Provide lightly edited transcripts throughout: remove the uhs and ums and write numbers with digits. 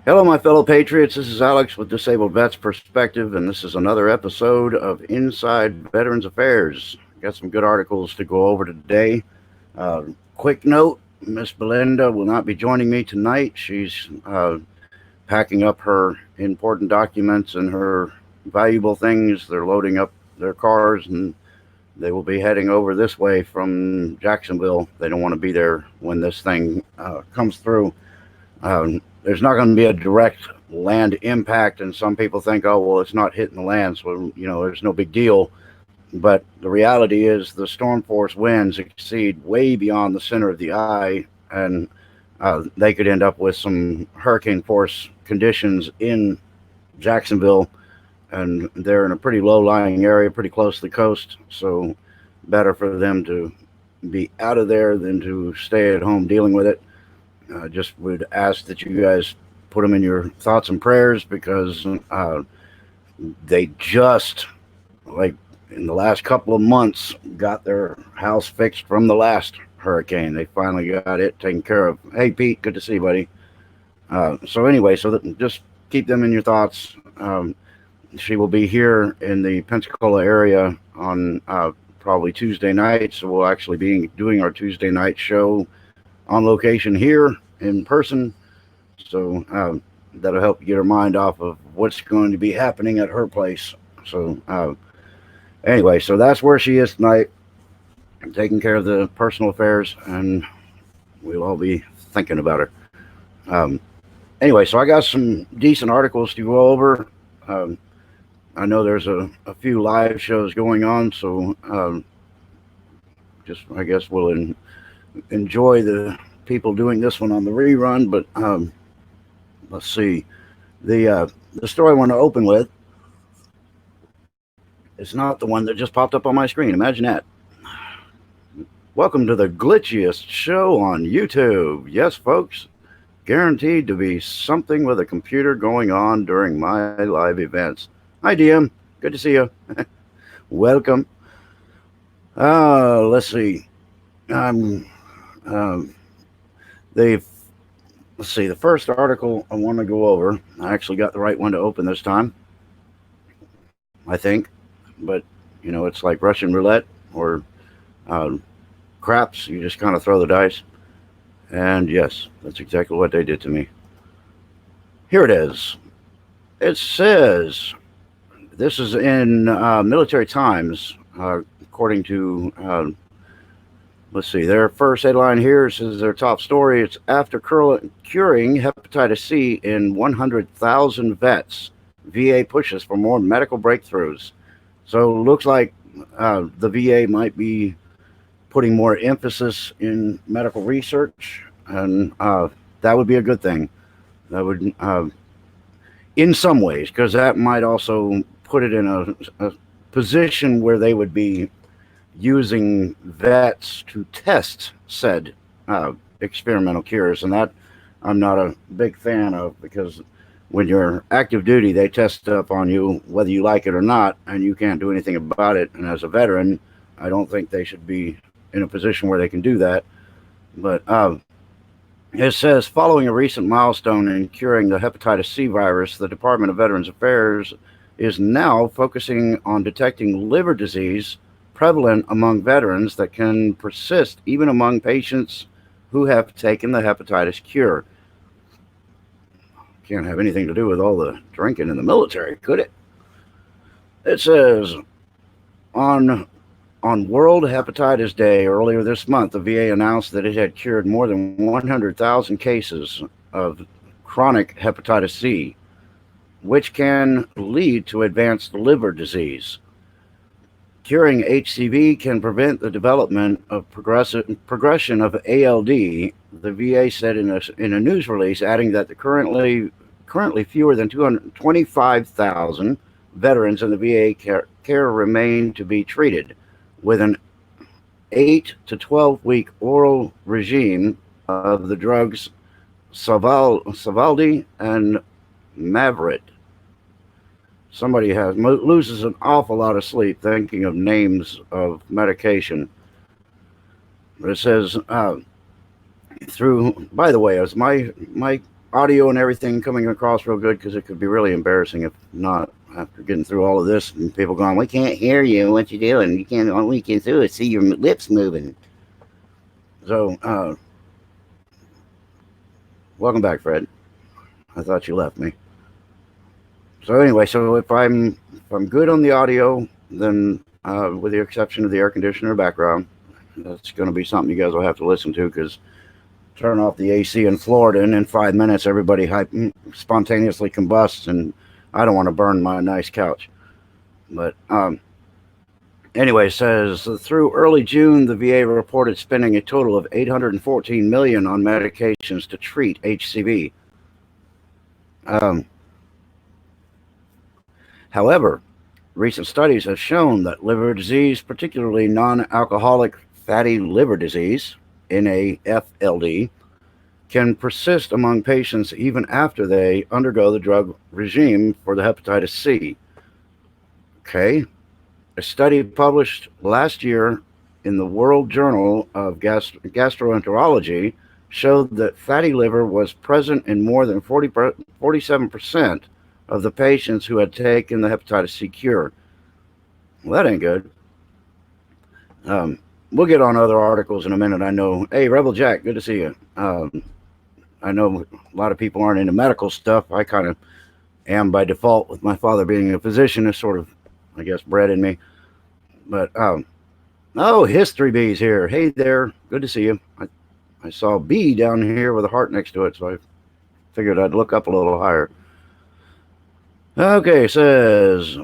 Hello, my fellow patriots. This is Alex with Disabled Vets Perspective, and this is another episode of Inside Veterans Affairs. Got some good articles to go over today. Quick note: Miss Belinda will not be joining me tonight. She's packing up her important documents and her valuable things. They're loading up their cars, and they will be heading over this way from Jacksonville. They don't want to be there when this thing comes through. There's not going to be a direct land impact, and some people think, oh, well, it's not hitting the land, so there's no big deal. But the reality is, the storm force winds exceed way beyond the center of the eye, and they could end up with some hurricane force conditions in Jacksonville, and they're in a pretty low-lying area, pretty close to the coast. So, better for them to be out of there than to stay at home dealing with it. Just would ask that you guys put them in your thoughts and prayers, because they just, like, in the last couple of months, got their house fixed from the last hurricane. They finally got it taken care of. Hey, Pete, good to see you, buddy. So just keep them in your thoughts. She will be here in the Pensacola area on probably Tuesday night, so we'll actually be doing our Tuesday night show on location here in person. So that'll help you get her mind off of what's going to be happening at her place. So anyway, so that's where she is tonight, taking care of the personal affairs, and we'll all be thinking about her. Anyway, so I got some decent articles to go over. I know there's a few live shows going on, so just I guess we'll enjoy the people doing this one on the rerun. But let's see, the story I want to open with is not the one that just popped up on my screen. Imagine that. Welcome to the glitchiest show on YouTube. Yes, folks, guaranteed to be something with a computer going on during my live events. Hi, DM. Good to see you. Welcome. Let's see. Um, the let's see. The first article I want to go over. I actually got the right one to open this time, I think. But it's like Russian roulette or craps. You just kind of throw the dice. And yes, that's exactly what they did to me. Here it is. It says, this is in Military Times, according to, let's see, their first headline here says their top story. It's after curing hepatitis C in 100,000 vets, VA pushes for more medical breakthroughs. So it looks like the VA might be putting more emphasis in medical research, and that would be a good thing. That would, in some ways, because that might also put it in a position where they would be using vets to test said experimental cures, and that I'm not a big fan of, because when you're active duty, they test up on you whether you like it or not, and you can't do anything about it. And as a veteran, I don't think they should be in a position where they can do that. But it says, following a recent milestone in curing the hepatitis C virus, the Department of Veterans Affairs is now focusing on detecting liver disease prevalent among veterans that can persist even among patients who have taken the hepatitis cure. Can't have anything to do with all the drinking in the military, could it? It says, on World Hepatitis Day earlier this month, the VA announced that it had cured more than 100,000 cases of chronic hepatitis C, which can lead to advanced liver disease. Curing HCV can prevent the development of progression of ALD, the VA said in a news release, adding that the currently fewer than 225,000 veterans in the VA care remain to be treated with an 8 to 12 week oral regime of the drugs Sovaldi and Mavorite. Somebody loses an awful lot of sleep thinking of names of medication. But it says, by the way, as my audio and everything coming across real good? Because it could be really embarrassing if not. After getting through all of this, and people going, "We can't hear you. What you doing? You can't. All we can do is see your lips moving." So, welcome back, Fred. I thought you left me. So anyway, so if I'm good on the audio, then with the exception of the air conditioner background, that's going to be something you guys will have to listen to because turn off the AC in Florida and in 5 minutes everybody spontaneously combusts, and I don't want to burn my nice couch. But anyway, it says through early June, the VA reported spending a total of $814 million on medications to treat HCV. However, recent studies have shown that liver disease, particularly non-alcoholic fatty liver disease, NAFLD, can persist among patients even after they undergo the drug regime for the hepatitis C. Okay. A study published last year in the World Journal of Gastroenterology showed that fatty liver was present in more than 47% of the patients who had taken the hepatitis C cure. Well, that ain't good. We'll get on other articles in a minute. I know. Hey, Rebel Jack, good to see you. I know a lot of people aren't into medical stuff. I kind of am by default, with my father being a physician. Is sort of, I guess, bred in me. But History Bee's here. Hey there, good to see you. I saw B down here with a heart next to it, so I figured I'd look up a little higher. Okay, it says,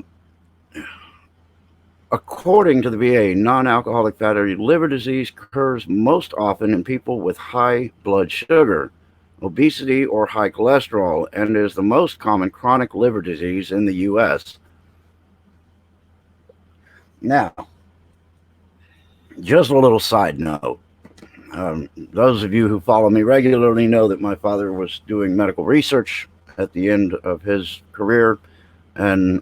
according to the VA, non-alcoholic fatty liver disease occurs most often in people with high blood sugar, obesity, or high cholesterol, and is the most common chronic liver disease in the U.S. Now, just a little side note. Those of you who follow me regularly know that my father was doing medical research at the end of his career, and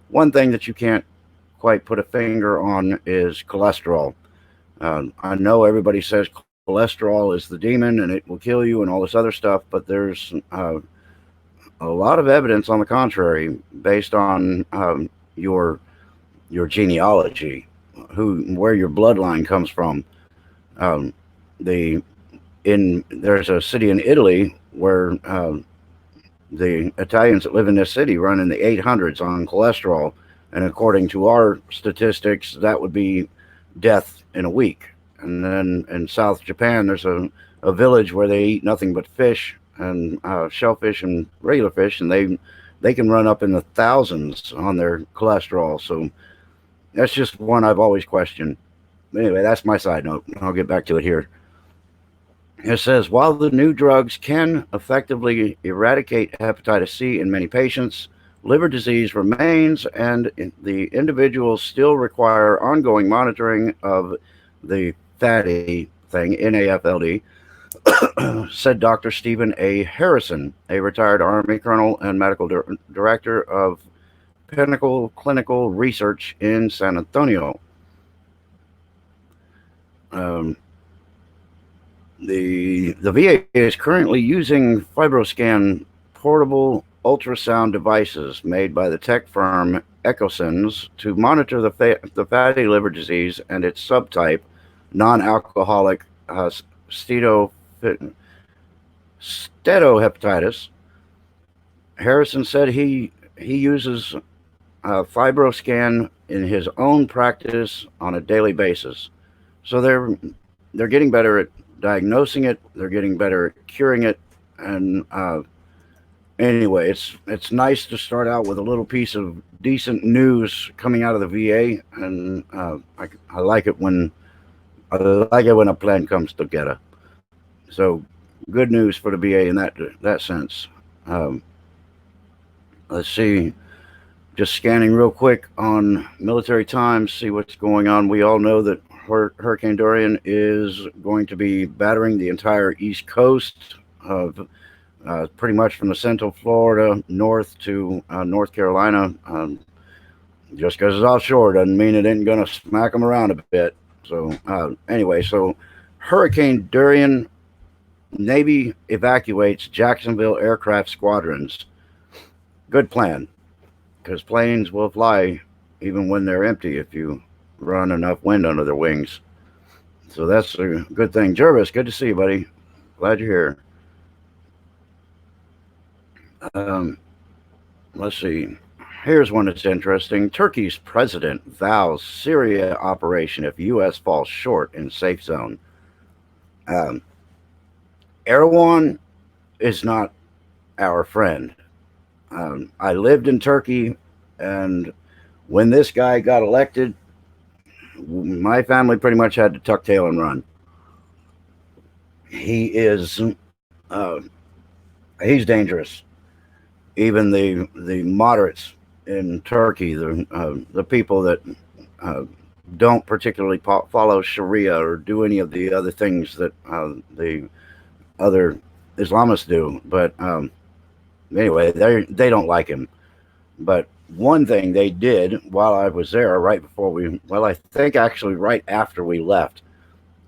one thing that you can't quite put a finger on is cholesterol. I know everybody says cholesterol is the demon and it will kill you and all this other stuff, but there's a lot of evidence on the contrary based on your genealogy, where your bloodline comes from. There's a city in Italy where the Italians that live in this city run in the 800s on cholesterol, and according to our statistics, that would be death in a week. And then in South Japan, there's a village where they eat nothing but fish and shellfish and regular fish, and they can run up in the thousands on their cholesterol. So that's just one I've always questioned. Anyway, that's my side note. I'll get back to it here. It says, while the new drugs can effectively eradicate hepatitis C in many patients, liver disease remains, and the individuals still require ongoing monitoring of the fatty thing, NAFLD, said Dr. Stephen A. Harrison, a retired Army colonel and medical director of Pinnacle Clinical Research in San Antonio. The VA is currently using FibroScan portable ultrasound devices made by the tech firm Echosens to monitor the fatty liver disease and its subtype, non-alcoholic steatohepatitis. Harrison said he uses FibroScan in his own practice on a daily basis. So they're getting better at diagnosing it. They're getting better at curing it. And anyway, it's nice to start out with a little piece of decent news coming out of the VA, and I like it when a plan comes together. So good news for the VA in that sense. Let's see. Just scanning real quick on Military Times, see what's going on. We all know that Hurricane Dorian is going to be battering the entire East Coast of pretty much from the Central Florida north to North Carolina. Just because it's offshore doesn't mean it ain't going to smack them around a bit. So anyway, so Hurricane Dorian Navy evacuates Jacksonville aircraft squadrons. Good plan, because planes will fly even when they're empty if you run enough wind under their wings. So that's a good thing. Jervis, good to see you, buddy. Glad you're here. Um, let's see. Here's one that's interesting. Turkey's president vows Syria operation if U.S. falls short in safe zone. Um, Erdogan is not our friend. I lived in Turkey, and when this guy got elected, my family pretty much had to tuck tail and run. He is, uh, he's dangerous. Even the moderates in Turkey, the people that uh, don't particularly follow Sharia or do any of the other things that the other Islamists do, but anyway, they don't like him. But one thing they did while I was there, right before well, I think actually right after we left,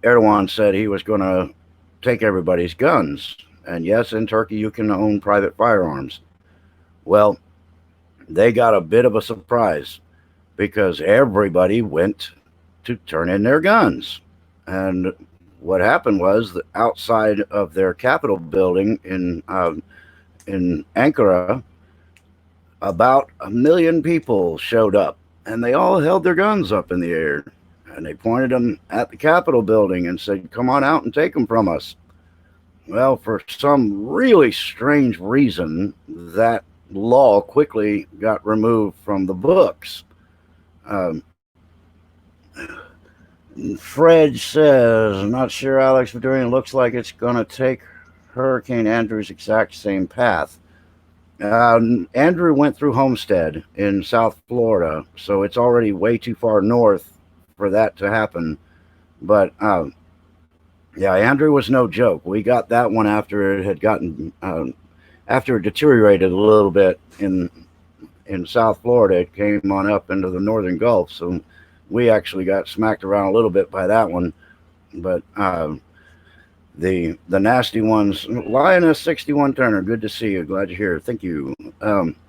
Erdogan said he was going to take everybody's guns. And yes, in Turkey, you can own private firearms. Well, they got a bit of a surprise because everybody went to turn in their guns. And what happened was that outside of their Capitol building in Ankara, about 1 million people showed up, and they all held their guns up in the air, and they pointed them at the Capitol building and said, "Come on out and take them from us." Well, for some really strange reason, that law quickly got removed from the books. Um, Fred says, "I'm not sure Alex Vidurian looks like it's going to take Hurricane Andrew's exact same path." Andrew went through Homestead in South Florida, so it's already way too far north for that to happen. But yeah, Andrew was no joke. We got that one after it had after it deteriorated a little bit in South Florida. It came on up into the northern Gulf, so we actually got smacked around a little bit by that one. But the nasty ones, Lioness 61 Turner, good to see you. Glad you're here. Thank you.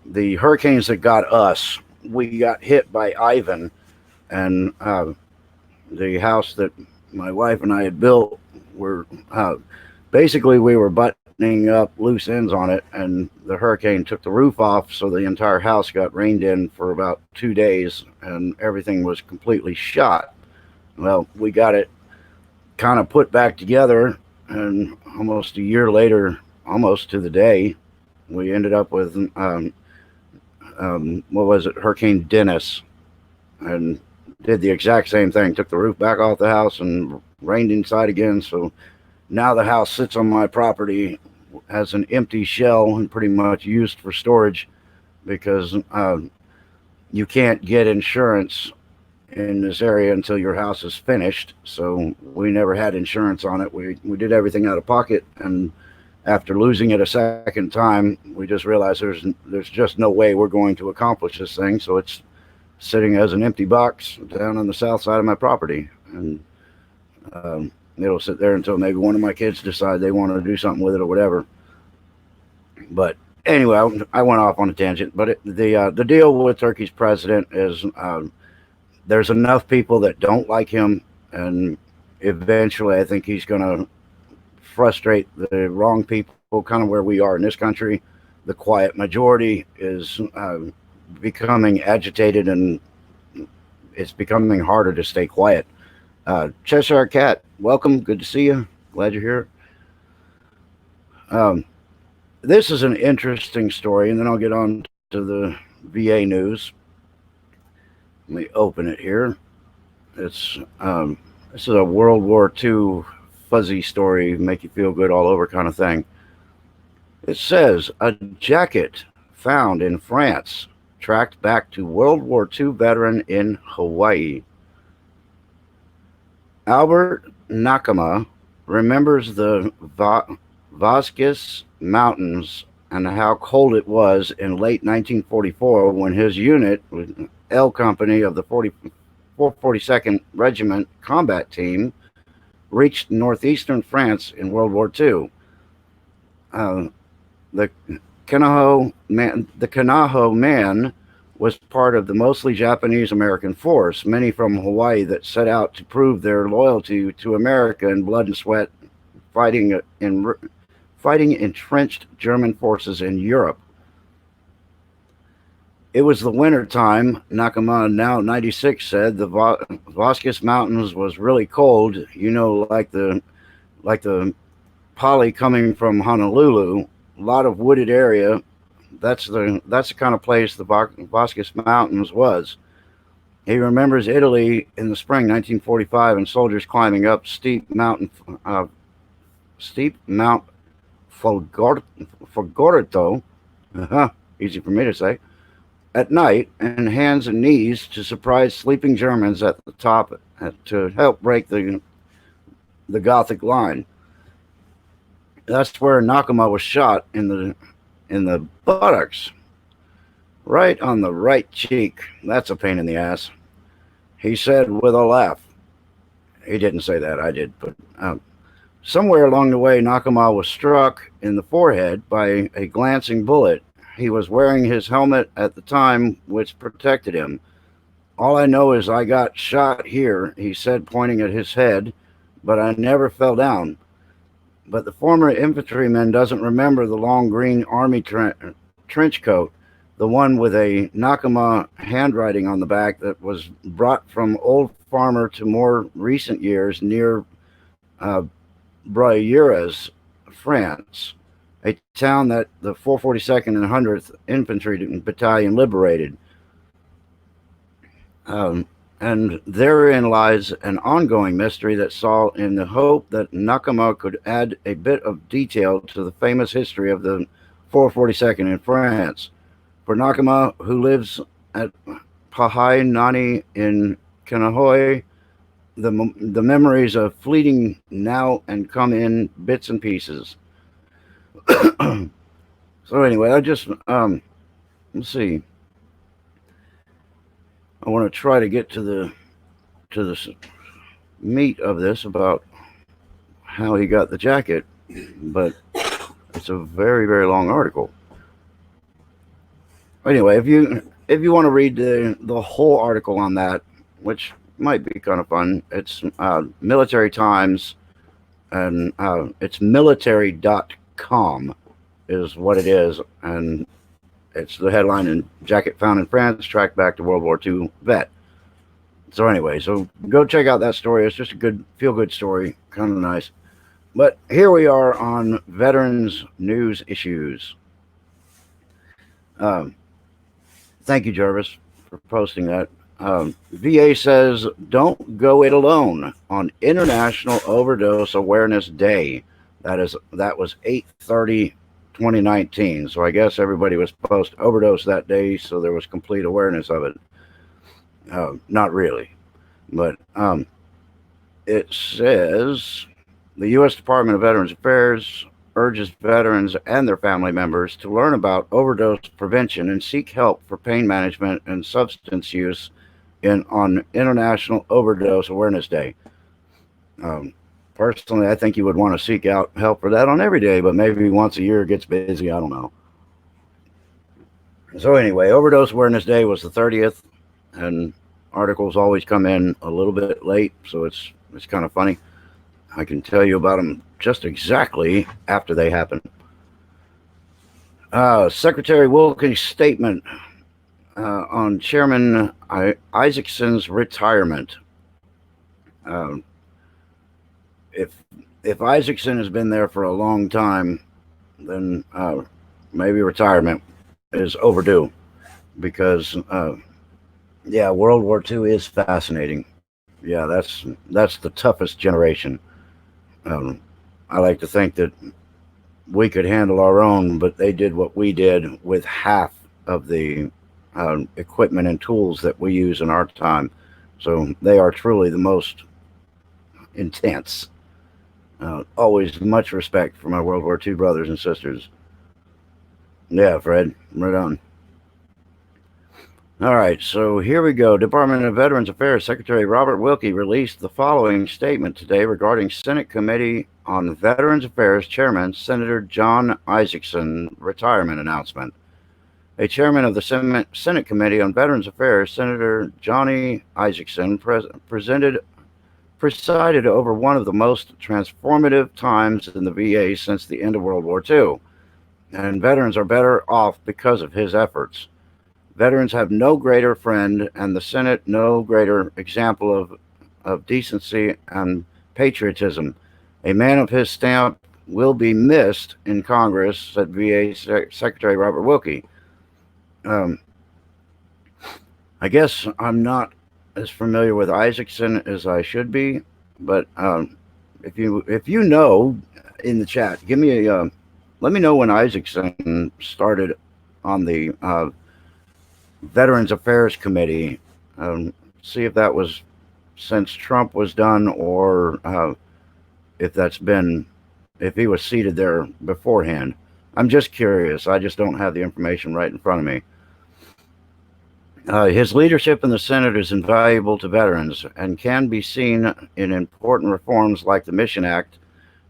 The hurricanes that got us, we got hit by Ivan, and the house that my wife and I had built were basically we were buttoning up loose ends on it, and the hurricane took the roof off, so the entire house got rained in for about 2 days, and everything was completely shot. Well, we got it kind of put back together, and almost a year later, almost to the day, we ended up with what was it, Hurricane Dennis, and did the exact same thing. Took the roof back off the house and rained inside again. So now the house sits on my property as an empty shell and pretty much used for storage because you can't get insurance in this area until your house is finished. So we never had insurance on it. We did everything out of pocket, and after losing it a second time, we just realized there's just no way we're going to accomplish this thing. So it's sitting as an empty box down on the south side of my property, and it'll sit there until maybe one of my kids decide they want to do something with it or whatever. But anyway, I went off on a tangent. But the deal with Turkey's president is there's enough people that don't like him, and eventually I think he's going to frustrate the wrong people, kind of where we are in this country. The quiet majority is becoming agitated, and it's becoming harder to stay quiet. Cheshire Cat, welcome. Good to see you. Glad you're here. This is an interesting story, and then I'll get on to the VA news. Let me open it here. It's this is a World War II fuzzy story, make you feel good all over kind of thing. It says a jacket found in France tracked back to World War II veteran in Hawaii. Albert Nakama remembers the Vosges Mountains and how cold it was in late 1944 when his unit, L Company of the 442nd Regiment Combat Team, reached northeastern France in World War II. Uh, the the Kanaho man was part of the mostly Japanese American force, many from Hawaii, that set out to prove their loyalty to America in blood and sweat, fighting in fighting entrenched German forces in Europe. It was the winter time. Nakama, now 96, said the Vosges Mountains was really cold. Like the poly coming from Honolulu, a lot of wooded area. That's the kind of place the Vosges Mountains was. He remembers Italy in the spring 1945 and soldiers climbing up steep Mount Folgorito, easy for me to say, at night, and hands and knees to surprise sleeping Germans at the top to help break the Gothic line. That's where Nakama was shot in the buttocks, right on the right cheek. That's a pain in the ass. He said with a laugh. He didn't say that, I did, but somewhere along the way, Nakama was struck in the forehead by a glancing bullet. He was wearing his helmet at the time, which protected him. All I know is I got shot here, he said, pointing at his head, but I never fell down. But the former infantryman doesn't remember the long green army trench coat, the one with a Nakama handwriting on the back that was brought from Old Farmer to more recent years near uh, Bruyères, France, a town that the 442nd and 100th Infantry Battalion liberated. And therein lies an ongoing mystery that saw in the hope that Nakama could add a bit of detail to the famous history of the 442nd in France. For Nakama, who lives at Pahai Nani in Kanahoe, the memories are fleeting now and come in bits and pieces. So anyway, let's see. I want to try to get to the meat of this about how he got the jacket, but it's a very, very long article. Anyway, if you want to read the whole article on that, which might be kind of fun, it's Military Times, and it's military.com is what it is, and it's the headline: in jacket found in France, tracked back to World War II vet. So anyway, so go check out that story. It's just a good, feel-good story, kind of nice. But here we are on Veterans News Issues. Thank you, Jarvis, for posting that. VA says, don't go it alone on International Overdose Awareness Day. That was 8/30/2019. So I guess everybody was supposed to overdose that day, so there was complete awareness of it. Not really, but it says the U.S. Department of Veterans Affairs urges veterans and their family members to learn about overdose prevention and seek help for pain management and substance use on International Overdose Awareness Day. Personally, I think you would want to seek out help for that on every day, but maybe once a year it gets busy. I don't know. So anyway, Overdose Awareness Day was the 30th, and articles always come in a little bit late, so it's kind of funny. I can tell you about them just exactly after they happen. Secretary Wilkie's statement on Chairman Isaacson's retirement. If Isaacson has been there for a long time, then maybe retirement is overdue, because World War II is fascinating. Yeah, that's the toughest generation. I like to think that we could handle our own, but they did what we did with half of the equipment and tools that we use in our time. So they are truly the most intense. Always much respect for my World War II brothers and sisters. Yeah, Fred, right on. All right, so here we go. Department of Veterans Affairs Secretary Robert Wilkie released the following statement today regarding Senate Committee on Veterans Affairs Chairman Senator John Isaacson retirement announcement. A chairman of the Senate Committee on Veterans Affairs, Senator Johnny Isaacson, presided over one of the most transformative times in the VA since the end of World War II, and veterans are better off because of his efforts. Veterans have no greater friend, and the Senate no greater example of decency and patriotism. A man of his stamp will be missed in Congress, said VA Secretary Robert Wilkie. Um, I guess I'm not as familiar with Isaacson as I should be, but if you know in the chat, give me a let me know when Isaacson started on the Veterans Affairs Committee. See if that was since Trump was done, or if he was seated there beforehand. I'm just curious. I just don't have the information right in front of me. His leadership in the Senate is invaluable to veterans and can be seen in important reforms like the Mission Act.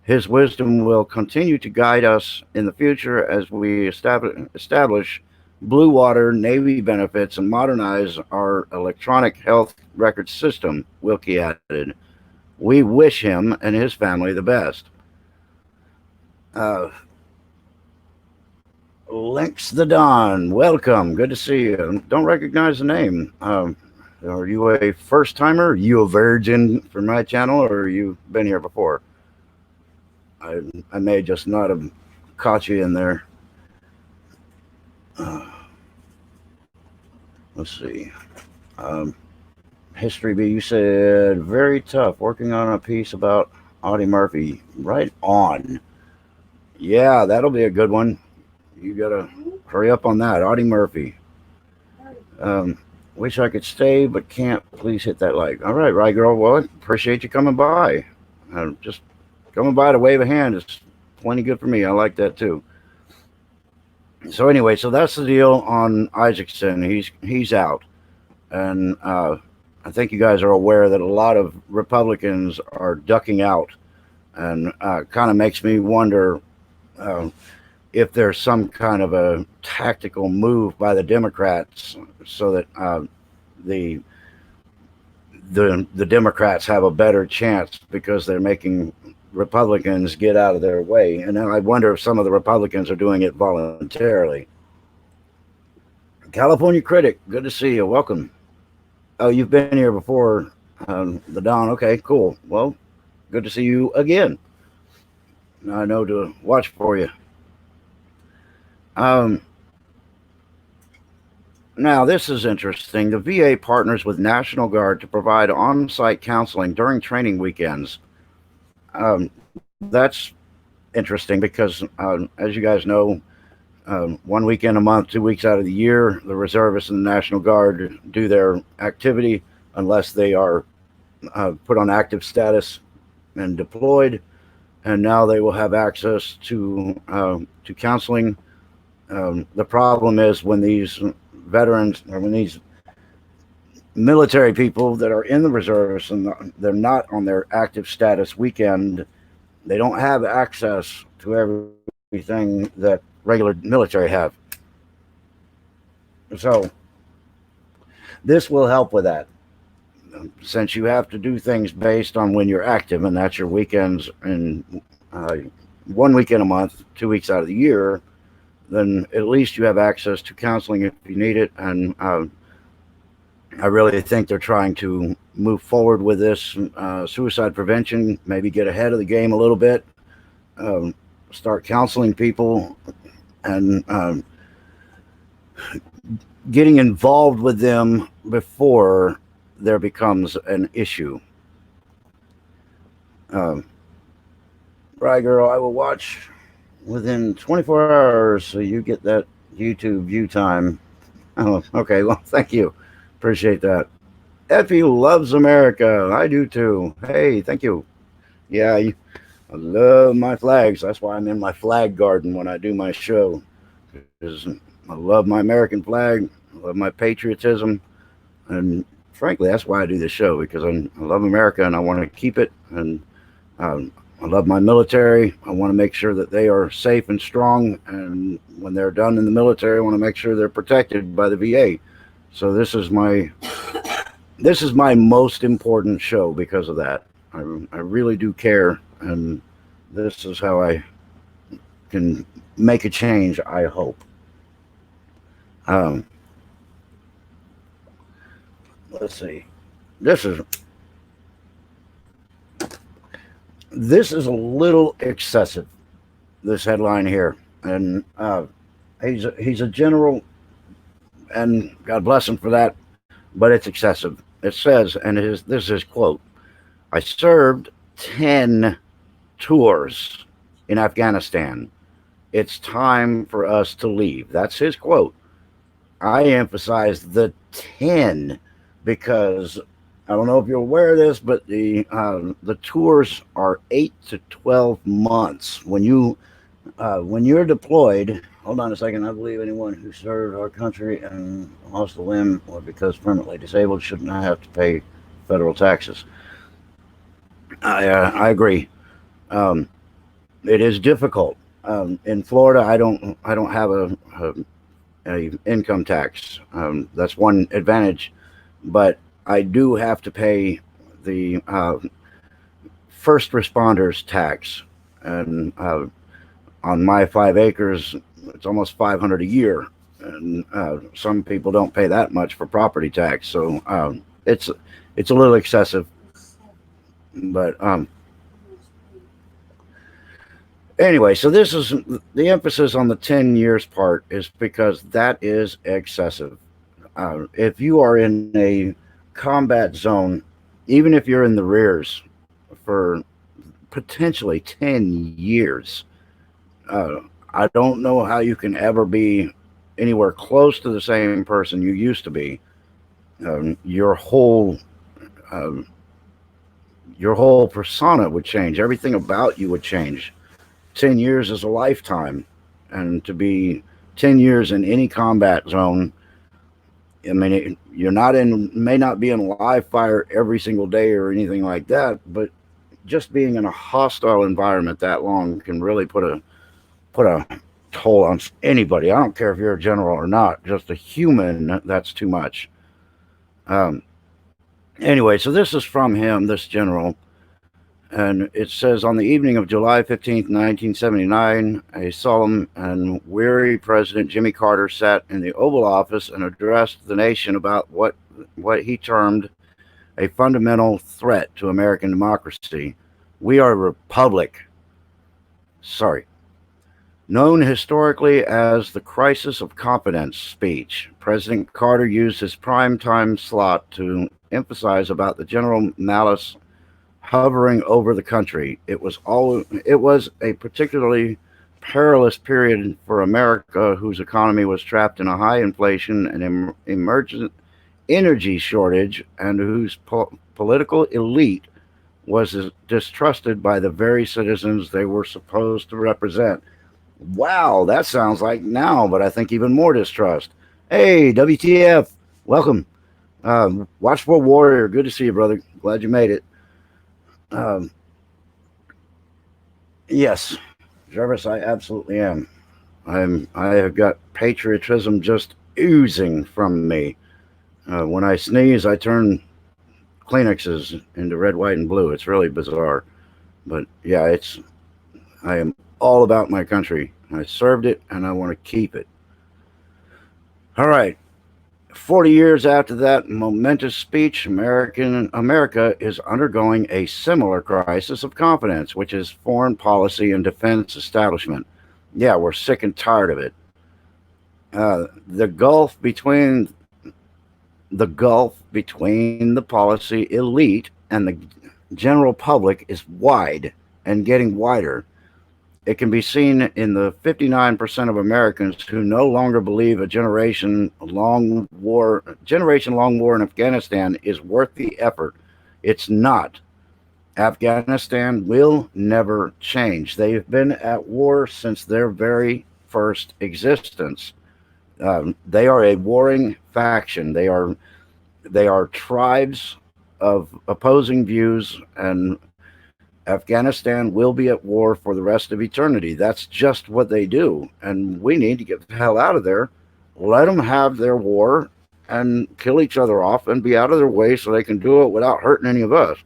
His wisdom will continue to guide us in the future as we establish Blue Water Navy benefits and modernize our electronic health record system, Wilkie added. We wish him and his family the best. Links the Don, welcome. Good to see you. Don't recognize the name. Are you a first timer? Are you a virgin for my channel, or you been here before? I may just not have caught you in there. Let's see. History B, you said very tough. Working on a piece about Audie Murphy. Right on. Yeah, that'll be a good one. You gotta hurry up on that. Audie Murphy. Wish I could stay, but can't. Please hit that like. All right, girl. Well, appreciate you coming by. Just coming by to wave a hand is plenty good for me. I like that too. So anyway, so that's the deal on Isaacson. He's out, and I think you guys are aware that a lot of Republicans are ducking out, and kind of makes me wonder if there's some kind of a tactical move by the Democrats so that the Democrats have a better chance because they're making Republicans get out of their way. And I wonder if some of the Republicans are doing it voluntarily. California Critic, good to see you. Welcome. Oh, you've been here before, the Don. Okay, cool. Well, good to see you again. I know to watch for you. Now, this is interesting. The VA partners with National Guard to provide on-site counseling during training weekends. That's interesting because, as you guys know, 1 weekend a month, 2 weeks out of the year, the reservists and the National Guard do their activity unless they are put on active status and deployed. And now they will have access to counseling. The problem is when these veterans, or when these military people that are in the reserves and they're not on their active status weekend, they don't have access to everything that regular military have. So this will help with that, since you have to do things based on when you're active, and that's your weekends, and 1 weekend a month, 2 weeks out of the year. Then at least you have access to counseling if you need it. And I really think they're trying to move forward with this suicide prevention, maybe get ahead of the game a little bit, start counseling people, and getting involved with them before there becomes an issue. Right, girl, I will watch within 24 hours, so you get that YouTube view time. Oh, okay. Well, thank you. Appreciate that. Effie loves America. I do too. Hey, thank you. Yeah, I love my flags. That's why I'm in my flag garden when I do my show. Because I love my American flag. I of my patriotism, and frankly, that's why I do this show, because I love America and I want to keep it. And I love my military. I want to make sure that they are safe and strong. And when they're done in the military, I want to make sure they're protected by the VA. So this is my most important show because of that. I really do care, and this is how I can make a change, I hope. Um, let's see. This is this is a little excessive. This headline here, and he's a general, and God bless him for that. But it's excessive. It says, and this is quote: "I served 10 tours in Afghanistan. It's time for us to leave." That's his quote. I emphasize the 10 because I don't know if you're aware of this, but the tours are 8 to 12 months. When you're deployed, hold on a second. I believe anyone who served our country and lost a limb or because permanently disabled should not have to pay federal taxes. I agree. Um, it is difficult. In Florida, I don't have a income tax. That's one advantage, but I do have to pay the first responders tax, and on my 5 acres, it's almost 500 a year, and some people don't pay that much for property tax, so it's a little excessive. But anyway, so this is the emphasis on the 10 years part is because that is excessive. If you are in a combat zone, even if you're in the rears for potentially 10 years, uh, I don't know how you can ever be anywhere close to the same person you used to be. Your um, whole persona would change. Everything about you would change. 10 years is a lifetime, and to be 10 years in any combat zone, I mean, you're not in, may not be in a live fire every single day or anything like that, but just being in a hostile environment that long can really put a toll on anybody. I don't care if you're a general or not, just a human, that's too much. Um, anyway, so this is from him, this general, and it says, on the evening of July 15th, 1979, a solemn and weary President Jimmy Carter sat in the Oval Office and addressed the nation about what he termed a fundamental threat to American democracy. We are a republic. Sorry. Known historically as the Crisis of Confidence speech, President Carter used his prime time slot to emphasize about the general malice hovering over the country. It was a particularly perilous period for America, whose economy was trapped in a high inflation and emergent energy shortage, and whose political elite was distrusted by the very citizens they were supposed to represent. Wow, that sounds like now, but I think even more distrust. Hey, WTF, welcome. Watchful Warrior, good to see you, brother. Glad you made it. Um, yes, Jarvis, I absolutely am. I have got patriotism just oozing from me. When I sneeze, I turn Kleenexes into red, white, and blue. It's really bizarre, but yeah, I am all about my country. I served it, and I want to keep it. All right. 40 years after that momentous speech, America is undergoing a similar crisis of confidence, which is foreign policy and defense establishment. Yeah, we're sick and tired of it. The gulf between the policy elite and the general public is wide and getting wider. It can be seen in the 59% of Americans who no longer believe a generation-long war in Afghanistan is worth the effort. It's not. Afghanistan will never change. They've been at war since their very first existence. They are a warring faction. They are tribes of opposing views, and Afghanistan will be at war for the rest of eternity. That's just what they do, and we need to get the hell out of there. Let them have their war and kill each other off and be out of their way so they can do it without hurting any of us.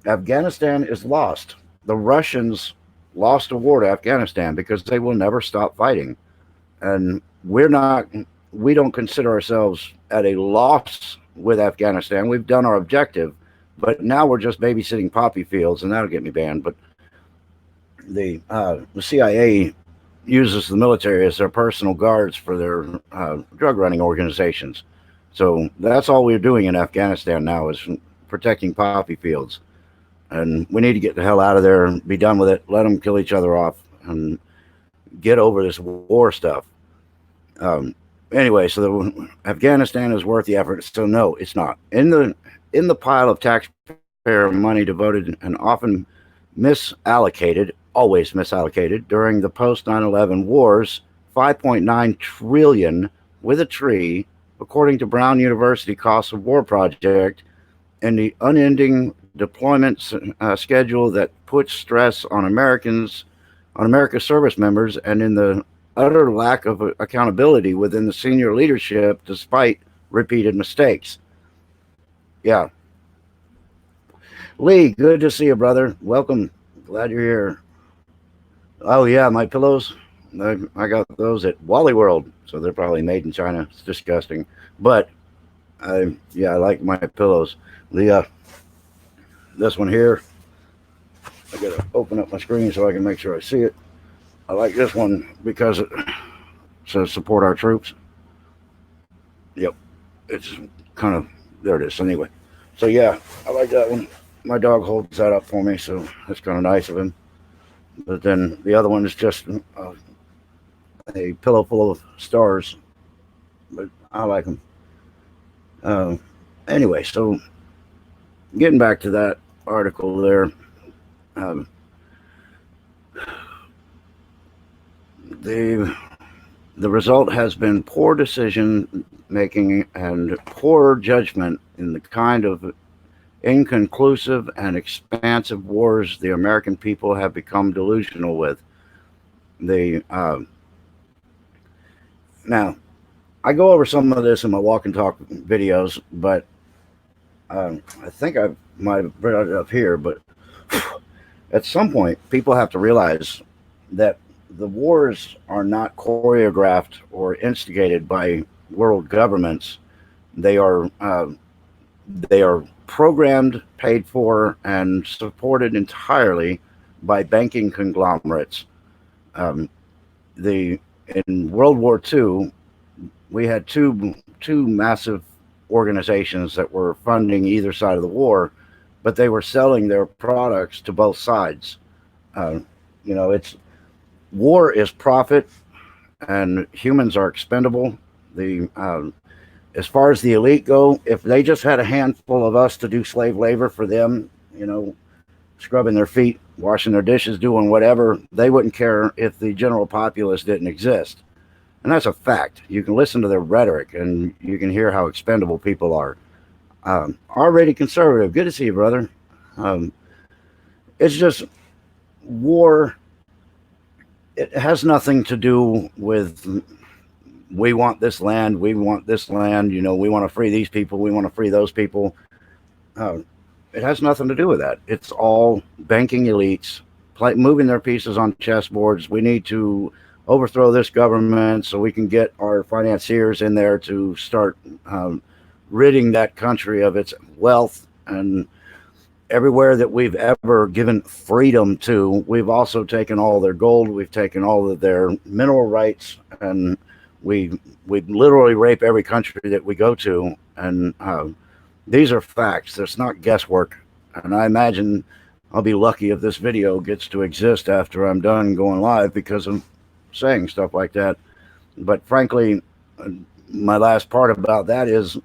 Afghanistan is lost. The Russians lost a war to Afghanistan because they will never stop fighting. And we don't consider ourselves at a loss with Afghanistan. We've done our objective, but now we're just babysitting poppy fields, and that'll get me banned. But the CIA uses the military as their personal guards for their drug running organizations. So that's all we're doing in Afghanistan now is protecting poppy fields. And we need to get the hell out of there and be done with it. Let them kill each other off and get over this war stuff. Anyway, so Afghanistan is worth the effort. So no, it's not. In the pile of taxpayer money devoted and often misallocated, always misallocated during the post 9/11 wars, 5.9 trillion with a tree, according to Brown University Cost of War Project, and the unending deployment schedule that puts stress on America's service members, and in the utter lack of accountability within the senior leadership despite repeated mistakes. Yeah. Lee, good to see you, brother. Welcome. Glad you're here. Oh, yeah, my pillows. I got those at Wally World, so they're probably made in China. It's disgusting. But, I like my pillows. This one here, I gotta open up my screen so I can make sure I see it. I like this one because it says support our troops. Yep, it's kind of, there it is. Anyway, so yeah, I like that one. My dog holds that up for me, so that's kind of nice of him. But then the other one is just a pillow full of stars, but I like them. Anyway, so getting back to that article there, um, the the result has been poor decision making and poor judgment in the kind of inconclusive and expansive wars the American people have become delusional with. The Now, I go over some of this in my walk and talk videos, but I think I might have brought it up here. But at some point, people have to realize that the wars are not choreographed or instigated by world governments. They are programmed, paid for, and supported entirely by banking conglomerates. Um, the In World War II, we had two massive organizations that were funding either side of the war, but they were selling their products to both sides. Uh, it's war is profit, and humans are expendable. The As far as the elite go, if they just had a handful of us to do slave labor for them, scrubbing their feet, washing their dishes, doing whatever, they wouldn't care if the general populace didn't exist. And that's a fact. You can listen to their rhetoric and you can hear how expendable people are. Already conservative. Good to see you, brother. It's just war. It has nothing to do with we want this land, we want this land, we want to free these people, we want to free those people. It has nothing to do with that. It's all banking elites moving their pieces on chessboards. We need to overthrow this government so we can get our financiers in there to start ridding that country of its wealth. And everywhere that we've ever given freedom to, we've also taken all their gold, we've taken all of their mineral rights, and we literally rape every country that we go to. And these are facts. It's not guesswork. And I imagine I'll be lucky if this video gets to exist after I'm done going live because I'm saying stuff like that. But frankly, my last part about that is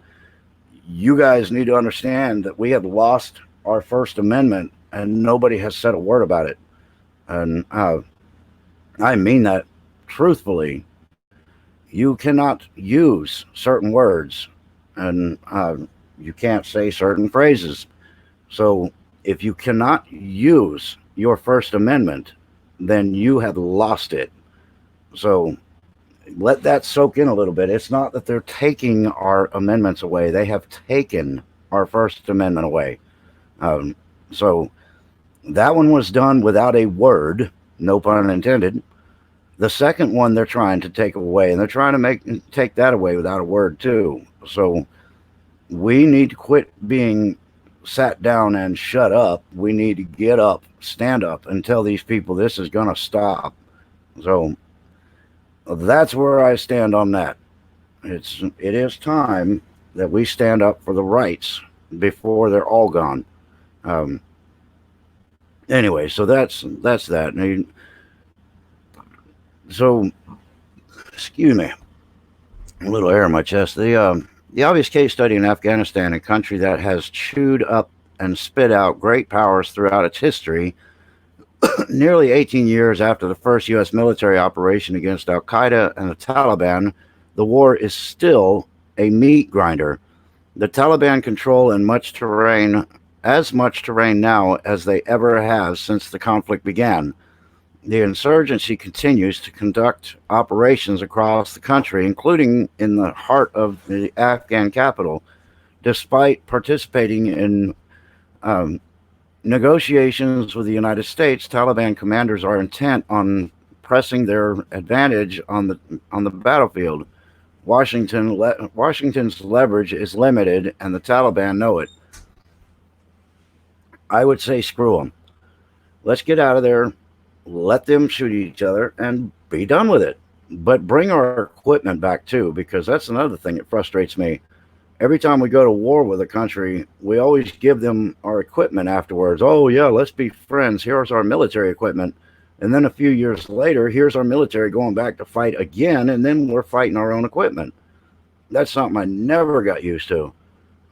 you guys need to understand that we have lost our First Amendment and nobody has said a word about it. And I mean that truthfully, you cannot use certain words, and you can't say certain phrases. So if you cannot use your First Amendment, then you have lost it. So let that soak in a little bit. It's not that they're taking our amendments away, they have taken our First Amendment away. Um, so that one was done without a word, no pun intended. The second one they're trying to take away, and they're trying to take that away without a word too. So we need to quit being sat down and shut up. We need to get up, stand up, and tell these people this is going to stop. So that's where I stand on that. It is time that we stand up for the rights before they're all gone. Um, anyway, so that's that. So, excuse me, a little air in my chest. The obvious case study in Afghanistan, a country that has chewed up and spit out great powers throughout its history, nearly 18 years after the first U.S. military operation against Al Qaeda and the Taliban, the war is still a meat grinder. The Taliban control as much terrain now as they ever have since the conflict began. The insurgency continues to conduct operations across the country, including in the heart of the Afghan capital, despite participating in negotiations with the United States. Taliban commanders are intent on pressing their advantage on the battlefield. Washington's leverage is limited, and the Taliban know it. I would say screw them. Let's get out of there. Let them shoot each other and be done with it. But bring our equipment back too, because that's another thing that frustrates me. Every time we go to war with a country, we always give them our equipment afterwards. Oh, yeah, let's be friends. Here's our military equipment. And then a few years later, here's our military going back to fight again, and then we're fighting our own equipment. That's something I never got used to.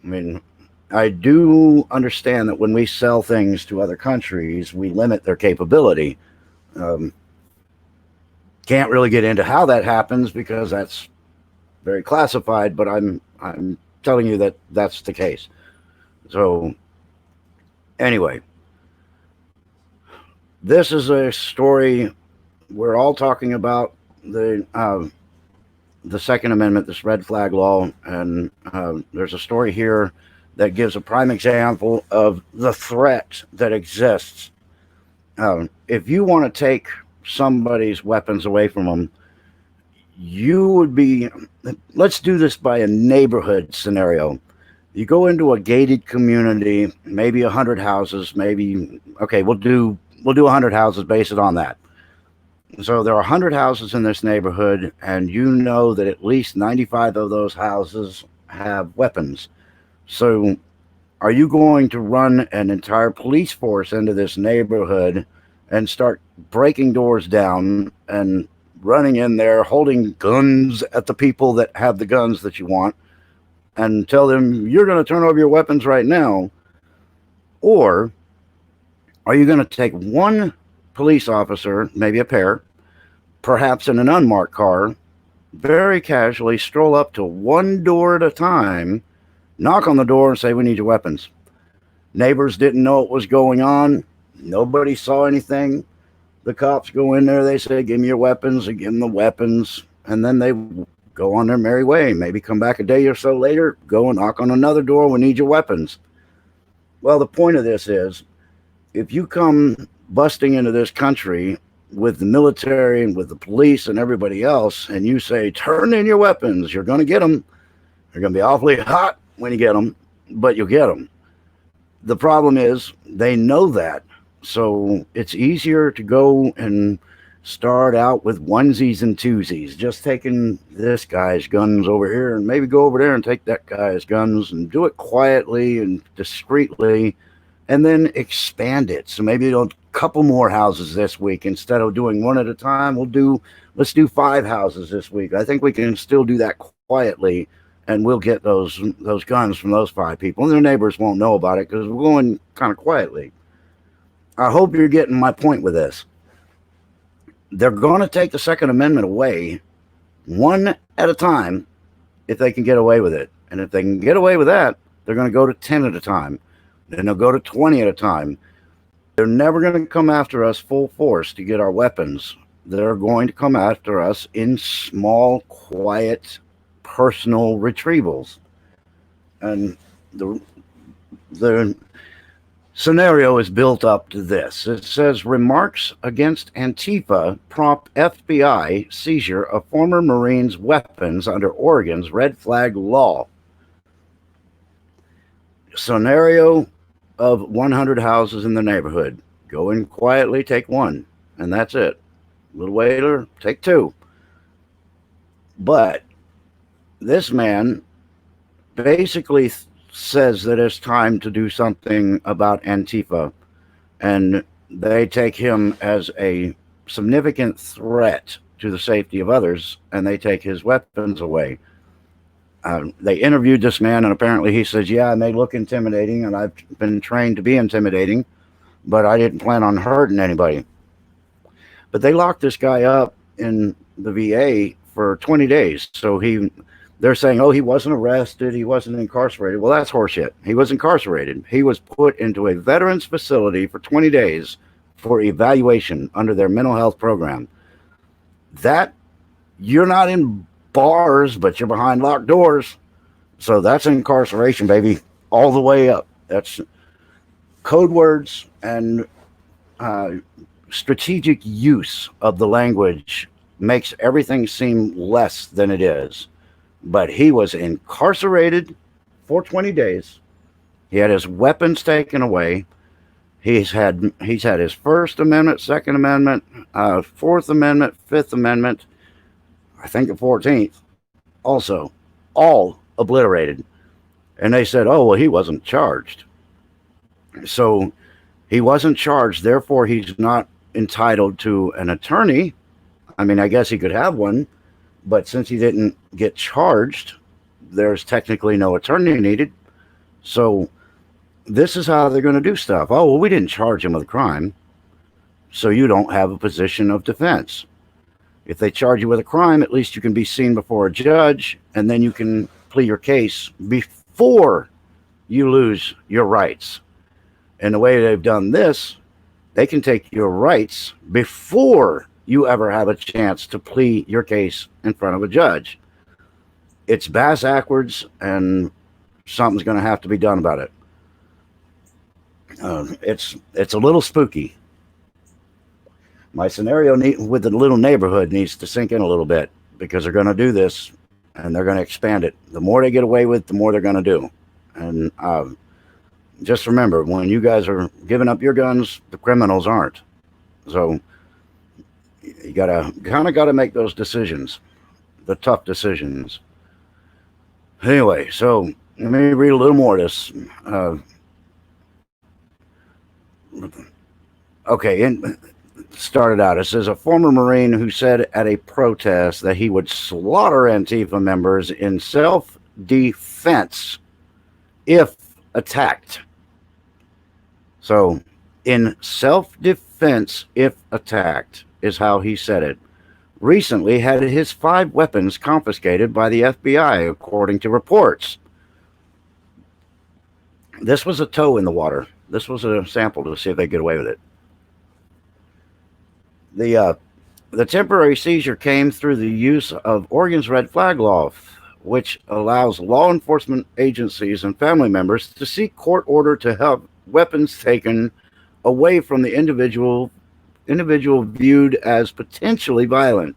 I mean, I do understand that when we sell things to other countries, we limit their capability. Can't really get into how that happens because that's very classified, but I'm telling you that that's the case. So anyway, this is a story. We're all talking about the Second Amendment, this red flag law, and there's a story here that gives a prime example of the threat that exists. If you want to take somebody's weapons away from them, you would be, let's do this by a neighborhood scenario. You go into a gated community, maybe 100 houses, okay, we'll do 100 houses, base it on that. So there are 100 houses in this neighborhood, and you know that at least 95 of those houses have weapons. So are you going to run an entire police force into this neighborhood and start breaking doors down and running in there, holding guns at the people that have the guns that you want, and tell them, you're going to turn over your weapons right now? Or are you going to take one police officer, maybe a pair, perhaps in an unmarked car, very casually stroll up to one door at a time, knock on the door and say, we need your weapons? Neighbors didn't know what was going on. Nobody saw anything. The cops go in there, they say, give me your weapons, and give them the weapons, and then they go on their merry way. Maybe come back a day or so later, go and knock on another door, we need your weapons. Well, the point of this is, if you come busting into this country with the military and with the police and everybody else, and you say, turn in your weapons, you're going to get them. They're going to be awfully hot when you get them, but you'll get them. The problem is they know that. So it's easier to go and start out with onesies and twosies, just taking this guy's guns over here and maybe go over there and take that guy's guns, and do it quietly and discreetly, and then expand it. So maybe a couple more houses this week. Instead of doing one at a time, let's do 5 houses this week. I think we can still do that quietly, and we'll get those guns from those 5 people, and their neighbors won't know about it because we're going kind of quietly. I hope you're getting my point with this. they're going to take the Second Amendment away one at a time if they can get away with it. And if they can get away with that, they're going to go to 10 at a time. Then they'll go to 20 at a time. They're never going to come after us full force to get our weapons. They're going to come after us in small, quiet, personal retrievals. And the scenario is built up to this. It says remarks against Antifa prompt FBI seizure of former Marines' weapons under Oregon's red flag law. Scenario of 100 houses in the neighborhood. Go in quietly, take one, and that's it. A little later, take two. But this man basically says that it's time to do something about Antifa, and they take him as a significant threat to the safety of others, and they take his weapons away. They interviewed this man, and apparently he says, yeah, I may look intimidating, and I've been trained to be intimidating, but I didn't plan on hurting anybody. But they locked this guy up in the VA for 20 days. So they're saying, oh, he wasn't arrested, he wasn't incarcerated. Well, that's horseshit. He was incarcerated. He was put into a veterans facility for 20 days for evaluation under their mental health program. That, you're not in bars, but you're behind locked doors. So that's incarceration, baby, all the way up. That's code words and strategic use of the language makes everything seem less than it is. But he was incarcerated for 20 days. He had his weapons taken away. He's had his First Amendment, Second Amendment, Fourth Amendment, Fifth Amendment, I think the 14th, also, all obliterated. And they said, oh, well, he wasn't charged. So he wasn't charged, therefore he's not entitled to an attorney. I mean, I guess he could have one, but since he didn't get charged, there's technically no attorney needed. So this is how they're going to do stuff. Oh, well, we didn't charge him with a crime, so you don't have a position of defense. If they charge you with a crime, at least you can be seen before a judge, and then you can plead your case before you lose your rights. And the way they've done this, they can take your rights before you ever have a chance to plead your case in front of a judge. It's bass-ackwards, and something's going to have to be done about it. It's a little spooky. My scenario with the little neighborhood needs to sink in a little bit, because they're going to do this, and they're going to expand it. The more they get away with, the more they're going to do. And just remember, when you guys are giving up your guns, the criminals aren't. So you gotta make those decisions, the tough decisions. Anyway, so let me read a little more of this. Okay, started out. It says a former Marine who said at a protest that he would slaughter Antifa members in self-defense if attacked. So, in self-defense if attacked is how he said it. Recently had his 5 weapons confiscated by the FBI, according to reports. This was a toe in the water. This was a sample to see if they get away with it. The temporary seizure came through the use of Oregon's red flag law, which allows law enforcement agencies and family members to seek court order to have weapons taken away from the individual viewed as potentially violent.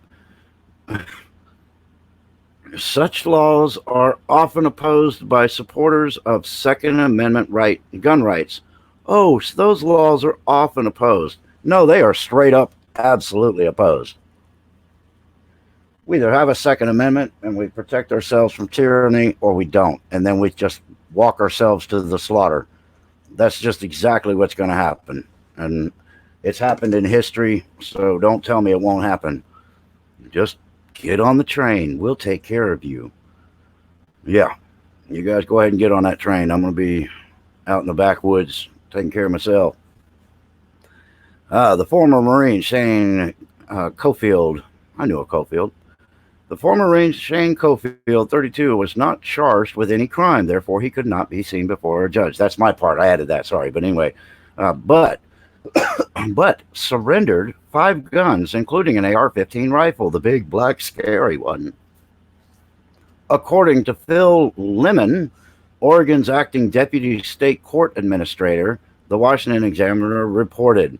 Such laws are often opposed by supporters of Second Amendment gun rights. Oh, so those laws are often opposed. No, they are straight up absolutely opposed. We either have a Second Amendment and we protect ourselves from tyranny, or we don't, and then we just walk ourselves to the slaughter. That's just exactly what's going to happen. And it's happened in history, so don't tell me it won't happen. Just get on the train. We'll take care of you. Yeah, you guys go ahead and get on that train. I'm going to be out in the backwoods taking care of myself. The former Marine saying Cofield. I knew a Cofield. The former Marine Shane Cofield, 32, was not charged with any crime. Therefore, he could not be seen before a judge. That's my part. I added that. Sorry. But anyway, but surrendered 5 guns, including an AR-15 rifle, the big black scary one. According to Phil Lemon, Oregon's acting deputy state court administrator, the Washington Examiner reported.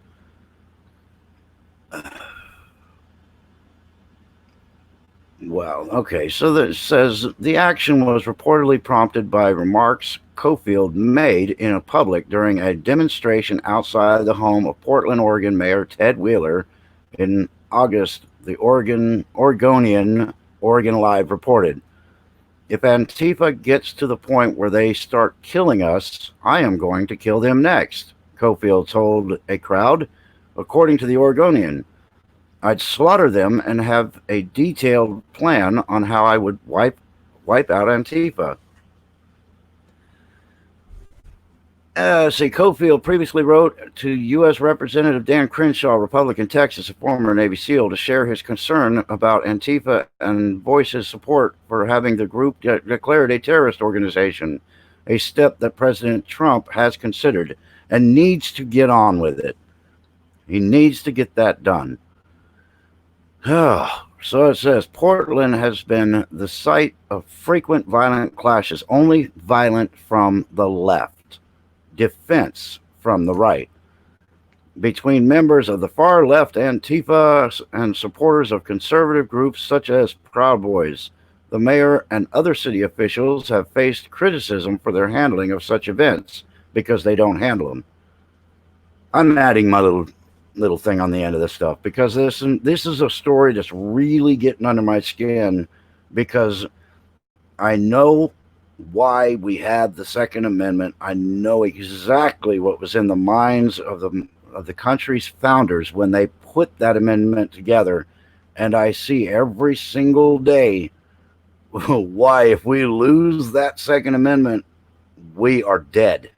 Well, okay, so that says the action was reportedly prompted by remarks Cofield made in public during a demonstration outside the home of Portland, Oregon Mayor Ted Wheeler in August, the Oregonian Oregon Live reported. If Antifa gets to the point where they start killing us, I am going to kill them next, Cofield told a crowd. According to the Oregonian, I'd slaughter them and have a detailed plan on how I would wipe out Antifa. Cofield previously wrote to U.S. Representative Dan Crenshaw, Republican, Texas, a former Navy SEAL, to share his concern about Antifa and voice his support for having the group declared a terrorist organization, a step that President Trump has considered and needs to get on with it. He needs to get that done. So it says, Portland has been the site of frequent violent clashes, only violent from the left, defense from the right, between members of the far left Antifa and supporters of conservative groups such as Proud Boys. The mayor and other city officials have faced criticism for their handling of such events because they don't handle them. I'm adding my little thing on the end of this stuff because this is a story that's really getting under my skin, because I know why we had the Second Amendment. I know exactly what was in the minds of the country's founders when they put that amendment together, and I see every single day why, if we lose that Second Amendment, we are dead.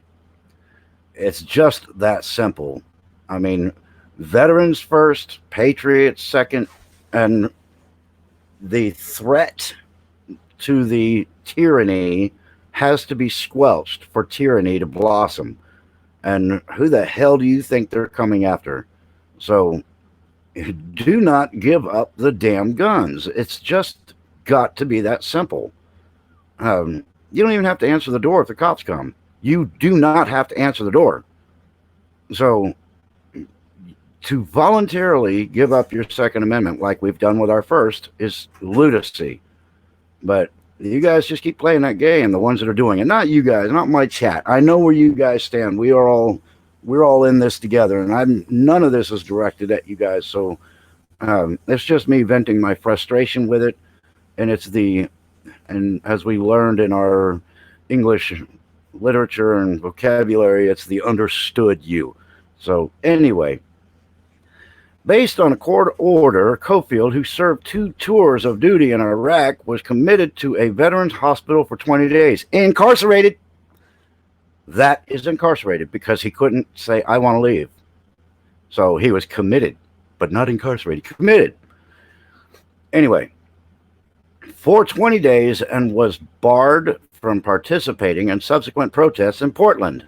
It's just that simple. I mean, veterans first, patriots second, and the threat to the tyranny has to be squelched for tyranny to blossom. And who the hell do you think they're coming after? So do not give up the damn guns. It's just got to be that simple. You don't even have to answer the door if the cops come. You do not have to answer the door. So to voluntarily give up your Second Amendment, like we've done with our first, is lunacy. But you guys just keep playing that game, the ones that are doing it. Not you guys, not my chat. I know where you guys stand. We're all in this together, and none of this is directed at you guys. So it's just me venting my frustration with it. And and as we learned in our English literature and vocabulary, it's the understood you. So anyway, based on a court order, Cofield, who served 2 tours of duty in Iraq, was committed to a veterans hospital for 20 days. Incarcerated. That is incarcerated because he couldn't say, I want to leave. So he was committed, but not incarcerated. Committed. Anyway, for 20 days, and was barred from participating in subsequent protests in Portland.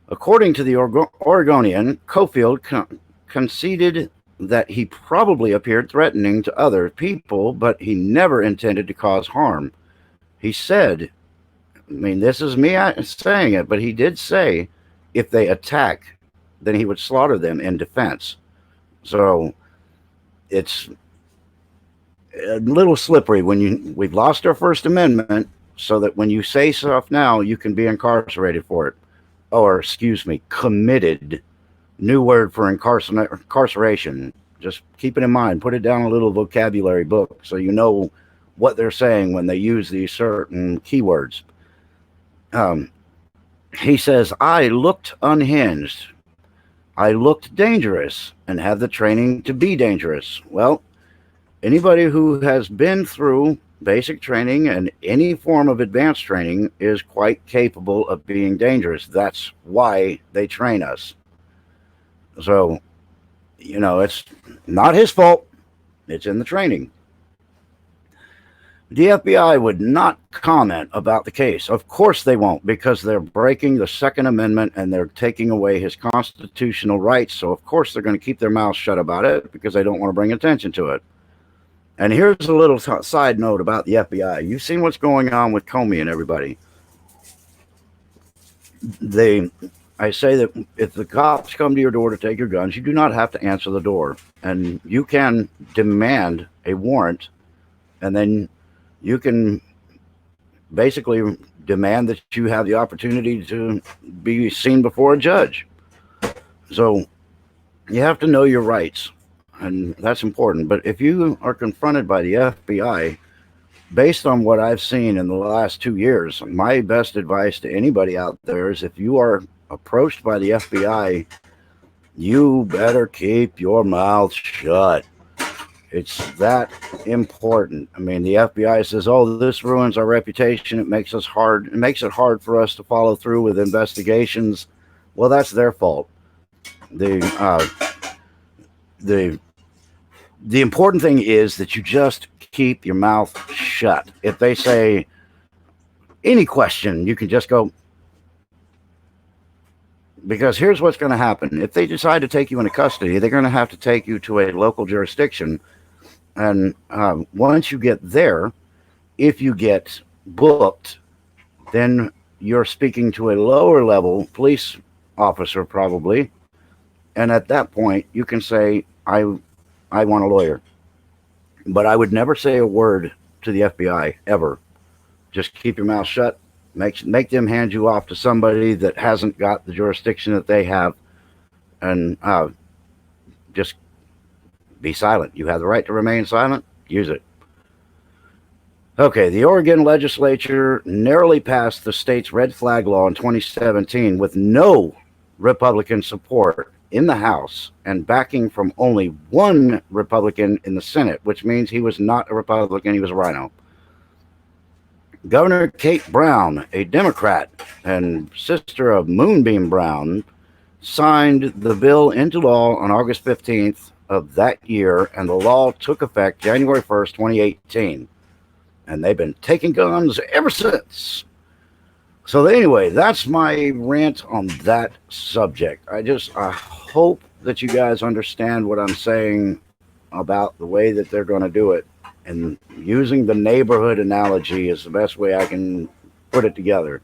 According to the Oregonian, Cofield conceded that he probably appeared threatening to other people, but he never intended to cause harm. He said, I mean, this is me saying it, but he did say if they attack, then he would slaughter them in defense. So it's a little slippery when we've lost our First Amendment, so that when you say stuff now, you can be incarcerated for it. Or, excuse me, committed. New word for incarceration. Just keep it in mind. Put it down in a little vocabulary book so you know what they're saying when they use these certain keywords. He says, I looked unhinged. I looked dangerous and have the training to be dangerous. Well, anybody who has been through basic training and any form of advanced training is quite capable of being dangerous. That's why they train us. So It's not his fault. It's in the training. The FBI would not comment about the case. Of course they won't, because they're breaking the Second Amendment and they're taking away his constitutional rights. So of course they're going to keep their mouths shut about it because they don't want to bring attention to it. And here's a little side note about the FBI. You've seen what's going on with Comey and everybody. I say that if the cops come to your door to take your guns, you do not have to answer the door. And you can demand a warrant, and then you can basically demand that you have the opportunity to be seen before a judge. So you have to know your rights, and that's important. But if you are confronted by the FBI, based on what I've seen in the last 2 years, my best advice to anybody out there is if you are approached by the FBI, you better keep your mouth shut. It's that important. I mean, the FBI says, "Oh, this ruins our reputation. It makes us hard. It makes it hard for us to follow through with investigations." Well, that's their fault. The important thing is that you just keep your mouth shut. If they say any question, you can just go. Because here's what's going to happen. If they decide to take you into custody, they're going to have to take you to a local jurisdiction. And once you get there, if you get booked, then you're speaking to a lower level police officer probably. And at that point, you can say, I want a lawyer. But I would never say a word to the FBI, ever. Just keep your mouth shut. Make them hand you off to somebody that hasn't got the jurisdiction that they have. And just be silent. You have the right to remain silent. Use it. Okay, the Oregon legislature narrowly passed the state's red flag law in 2017 with no Republican support in the House and backing from only one Republican in the Senate, which means he was not a Republican, he was a rhino. Governor Kate Brown, a Democrat and sister of Moonbeam Brown, signed the bill into law on August 15th of that year, and the law took effect January 1st, 2018. And they've been taking guns ever since. So anyway, that's my rant on that subject. I hope that you guys understand what I'm saying about the way that they're going to do it. And using the neighborhood analogy is the best way I can put it together.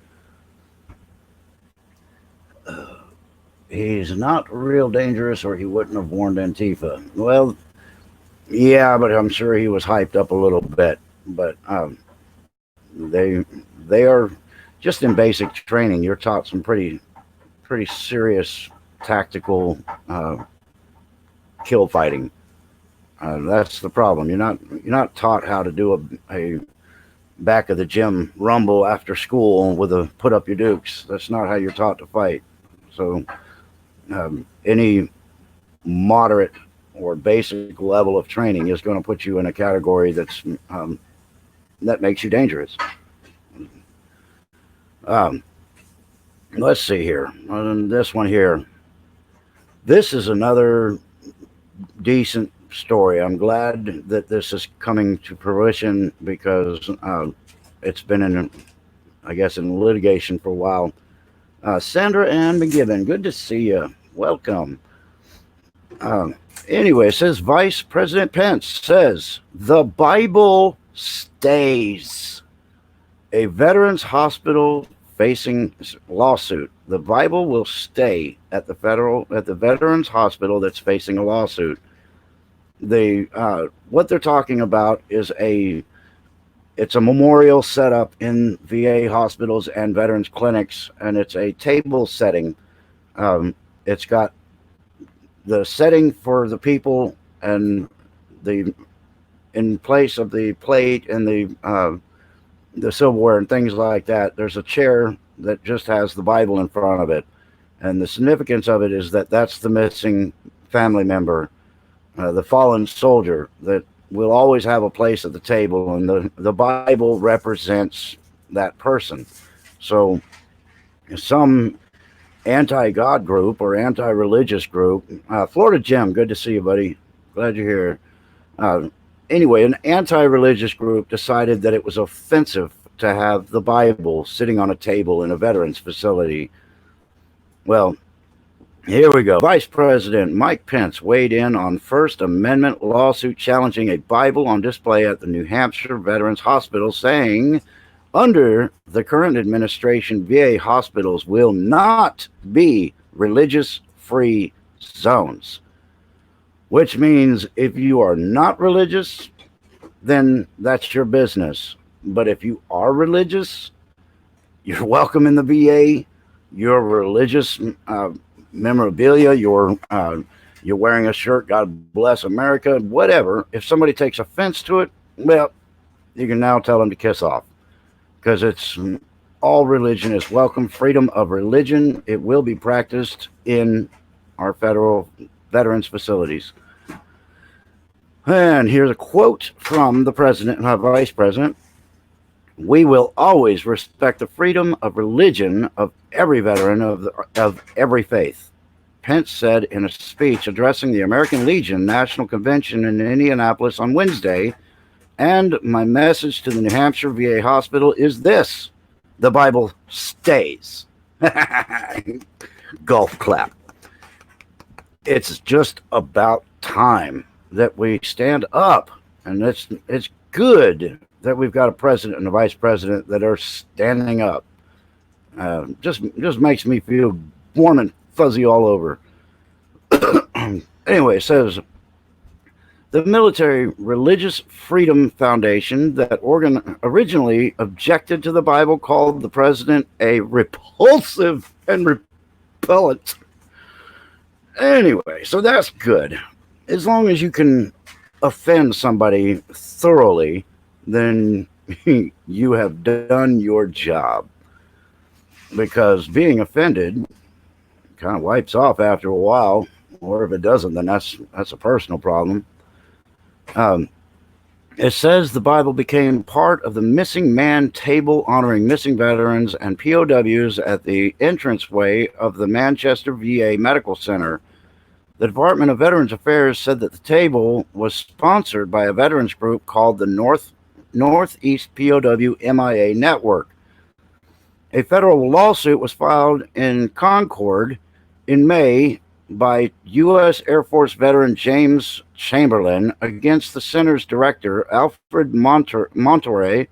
He's not real dangerous, or he wouldn't have warned Antifa. Well, yeah, but I'm sure he was hyped up a little bit. But they are just in basic training. You're taught some pretty serious tactical kill fighting. That's the problem. You're not taught how to do a back of the gym rumble after school with a put up your dukes. That's not how you're taught to fight. So any moderate or basic level of training is going to put you in a category that's that makes you dangerous. Let's see here. This one here. This is another decent story. I'm glad that this is coming to fruition because it's been in litigation for a while. Sandra Ann McGibbon, good to see you. Welcome. Anyway, it says Vice President Pence says the Bible stays. A veterans hospital facing lawsuit. The Bible will stay at the veterans hospital that's facing a lawsuit. What they're talking about is it's a memorial set up in VA hospitals and veterans clinics, and it's a table setting. It's got the setting for the people, and in place of the plate and the silverware and things like that, there's a chair that just has the Bible in front of it. And the significance of it is that that's the missing family member, the fallen soldier that will always have a place at the table, and the Bible represents that person. So some anti-God group or anti-religious group. Florida Jim, good to see you, buddy. Glad you're here. Uh, anyway, an anti-religious group decided that it was offensive to have the Bible sitting on a table in a veterans facility. Well, here we go. Vice President Mike Pence weighed in on First Amendment lawsuit challenging a Bible on display at the New Hampshire Veterans Hospital, saying, under the current administration, VA hospitals will not be religious free zones, which means if you are not religious, then that's your business. But if you are religious, you're welcome in the VA. Your religious memorabilia, you're wearing a shirt, God bless America, whatever. If somebody takes offense to it, well, you can now tell them to kiss off, because it's all religion is welcome. Freedom of religion, it will be practiced in our federal veterans facilities. And here's a quote from the president and vice president. We will always respect the freedom of religion of every veteran of every faith, Pence said in a speech addressing the American Legion National Convention in Indianapolis on Wednesday. And my message to the New Hampshire VA hospital is this: the Bible stays. Golf clap. It's just about time that we stand up, and it's good that we've got a president and a vice president that are standing up. Just makes me feel warm and fuzzy all over. Anyway, it says the Military Religious Freedom Foundation that originally objected to the Bible called the president a repulsive and repellent. Anyway, so that's good. As long as you can offend somebody thoroughly, then you have done your job. Because being offended kind of wipes off after a while, or if it doesn't, then that's a personal problem. It says the Bible became part of the missing man table honoring missing veterans and POWs at the entranceway of the Manchester VA Medical Center. The Department of Veterans Affairs said that the table was sponsored by a veterans group called the Northeast POW MIA Network. A federal lawsuit was filed in Concord in May by U.S. Air Force veteran James Chamberlain against the center's director, Alfred Monterey,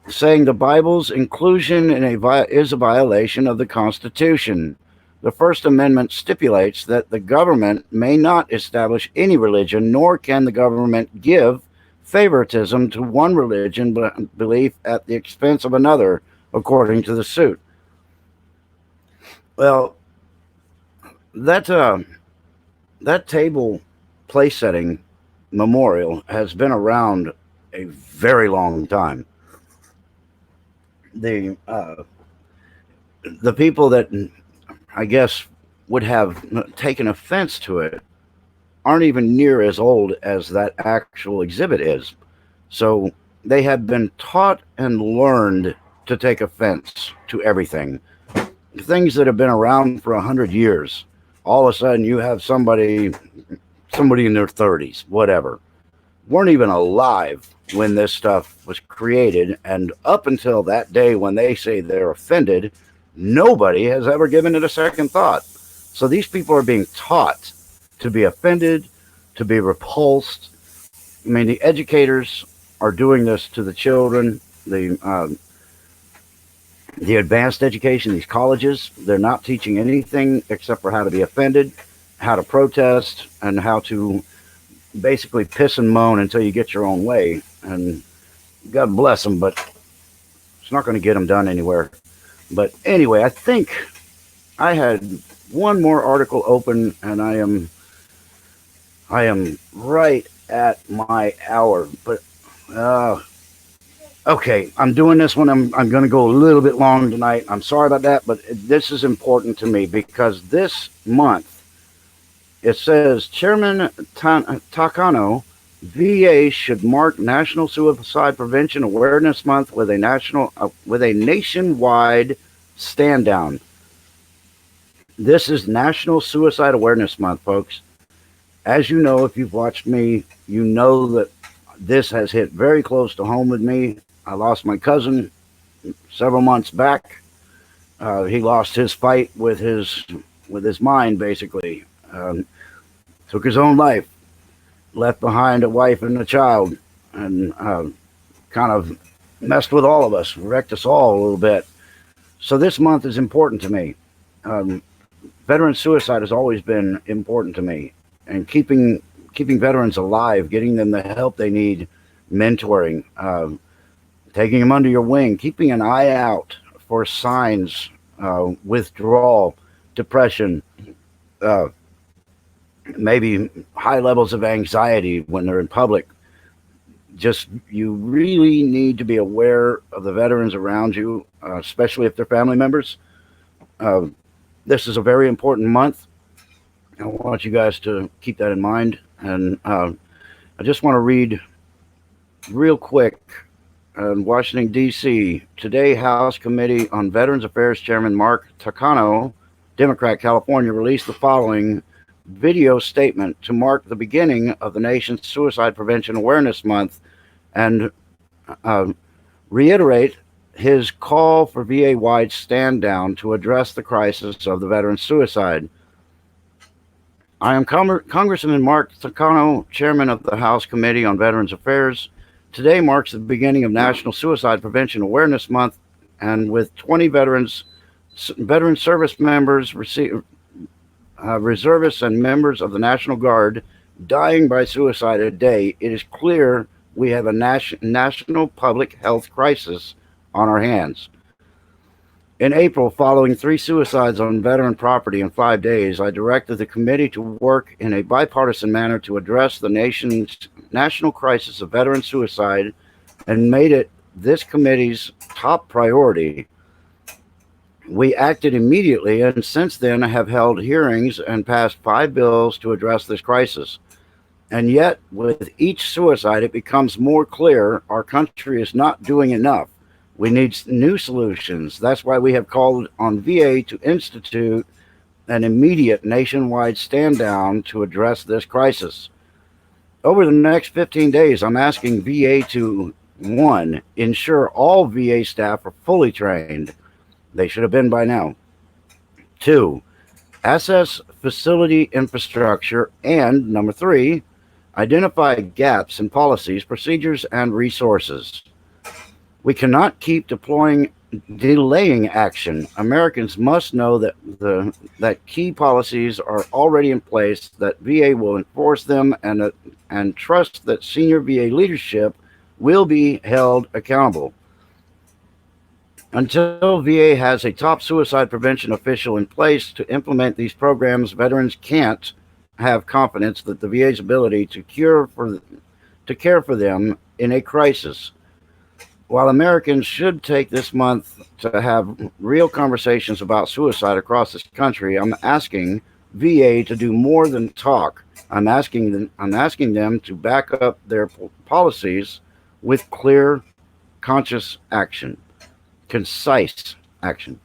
saying the Bible's inclusion is a violation of the Constitution. The First Amendment stipulates that the government may not establish any religion, nor can the government give favoritism to one religion belief at the expense of another, according to the suit. Well, that table place setting memorial has been around a very long time. The people that I guess would have taken offense to it aren't even near as old as that actual exhibit is. So they have been taught and learned to take offense to everything. Things that have been around for 100 years. All of a sudden you have somebody in their 30s, whatever, weren't even alive when this stuff was created. And up until that day when they say they're offended, nobody has ever given it a second thought. So these people are being taught to be offended, to be repulsed. I mean, the educators are doing this to the children. The advanced education, these colleges, they're not teaching anything except for how to be offended, how to protest, and how to basically piss and moan until you get your own way. And God bless them, but it's not going to get them done anywhere. But anyway, I think I had one more article open, and I am right at my hour. But okay, I'm doing this one. I'm going to go a little bit long tonight. I'm sorry about that, but this is important to me because this month it says Chairman Takano, VA should mark National Suicide Prevention Awareness Month with a nationwide stand down. This is National Suicide Awareness Month, folks. As you know, if you've watched me, you know that this has hit very close to home with me. I lost my cousin several months back. He lost his fight with his mind, basically. Took his own life, left behind a wife and a child, and kind of messed with all of us, wrecked us all a little bit. So this month is important to me. Veteran suicide has always been important to me, and keeping veterans alive, getting them the help they need, mentoring, taking them under your wing, keeping an eye out for signs, withdrawal, depression, maybe high levels of anxiety when they're in public. Just, you really need to be aware of the veterans around you, especially if they're family members. This is a very important month. I want you guys to keep that in mind. And I just want to read real quick. Washington, D.C. Today, House Committee on Veterans Affairs Chairman Mark Takano, Democrat, California, released the following video statement to mark the beginning of the nation's Suicide Prevention Awareness Month and reiterate his call for VA-wide stand down to address the crisis of the veteran suicide. I am Congressman Mark Takano, Chairman of the House Committee on Veterans Affairs. Today marks the beginning of National Suicide Prevention Awareness Month, and with 20 veteran service members, reservists, and members of the National Guard dying by suicide a day, it is clear we have a national public health crisis on our hands. In April, following 3 suicides on veteran property in 5 days, I directed the committee to work in a bipartisan manner to address the nation's national crisis of veteran suicide and made it this committee's top priority. We acted immediately and since then have held hearings and passed 5 bills to address this crisis. And yet, with each suicide, it becomes more clear our country is not doing enough. We need new solutions. That's why we have called on VA to institute an immediate nationwide stand down to address this crisis. Over the next 15 days, I'm asking VA to, 1, ensure all VA staff are fully trained. They should have been by now. 2, assess facility infrastructure. And number 3, identify gaps in policies, procedures, and resources. We cannot keep delaying action. Americans must know that key policies are already in place, that VA will enforce them, and trust that senior VA leadership will be held accountable. Until VA has a top suicide prevention official in place to implement these programs, veterans can't have confidence that the VA's ability to care for them in a crisis. While Americans should take this month to have real conversations about suicide across this country, I'm asking VA to do more than talk. I'm asking them to back up their policies with clear, conscious action, concise action.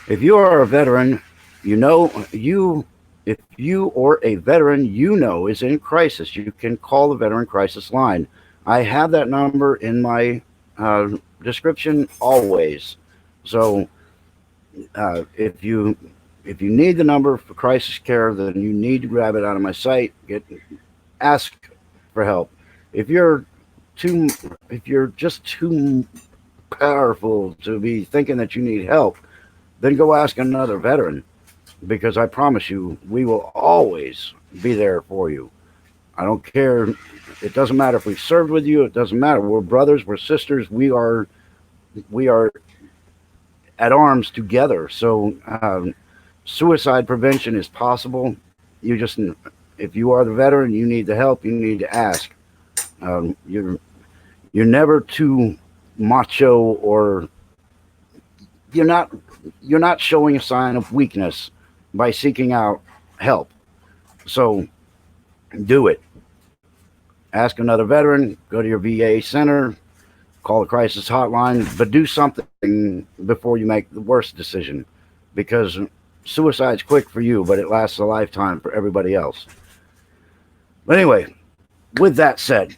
If you are a veteran, if you or a veteran is in crisis, you can call the Veteran Crisis Line. I have that number in my description always. So if you need the number for crisis care, then you need to grab it out of my site. Ask for help. If you're just too powerful to be thinking that you need help, then go ask another veteran, because I promise you, we will always be there for you. I don't care. It doesn't matter if we've served with you. It doesn't matter. We're brothers. We're sisters. We are at arms together. So suicide prevention is possible. If you are the veteran, you need the help. You need to ask. You're never too macho, or you're not showing a sign of weakness by seeking out help. So do it. Ask another veteran, go to your VA center, call the crisis hotline, but do something before you make the worst decision, because suicide's quick for you, but it lasts a lifetime for everybody else. But anyway, with that said,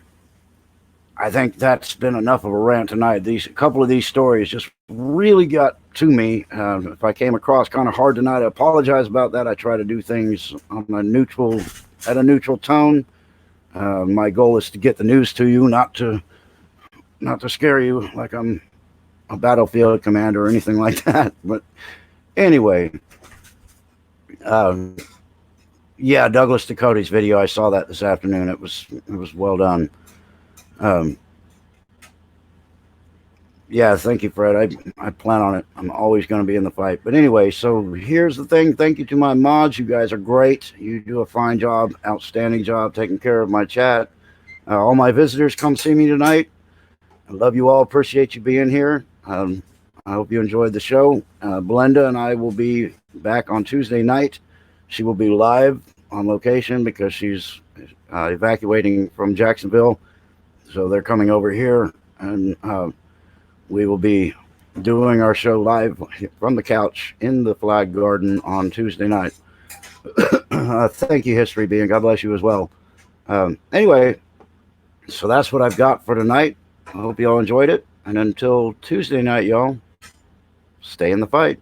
I think that's been enough of a rant tonight. A couple of these stories just really got to me. If I came across kind of hard tonight, I apologize about that. I try to do things on at a neutral tone. My goal is to get the news to you, not to scare you like I'm a battlefield commander or anything like that. But anyway, um, yeah, Douglas Ducote's video. I saw that this afternoon. It was well done. Um, yeah, thank you, Fred. I plan on it. I'm always going to be in the fight. But anyway, so here's the thing. Thank you to my mods. You guys are great. You do a fine job, outstanding job taking care of my chat. All my visitors come see me tonight. I love you all. Appreciate you being here. I hope you enjoyed the show. Belinda and I will be back on Tuesday night. She will be live on location because she's evacuating from Jacksonville. So they're coming over here, and we will be doing our show live from the couch in the Flag Garden on Tuesday night. Thank you, History Being. God bless you as well. Anyway, so that's what I've got for tonight. I hope you all enjoyed it. And until Tuesday night, y'all, stay in the fight.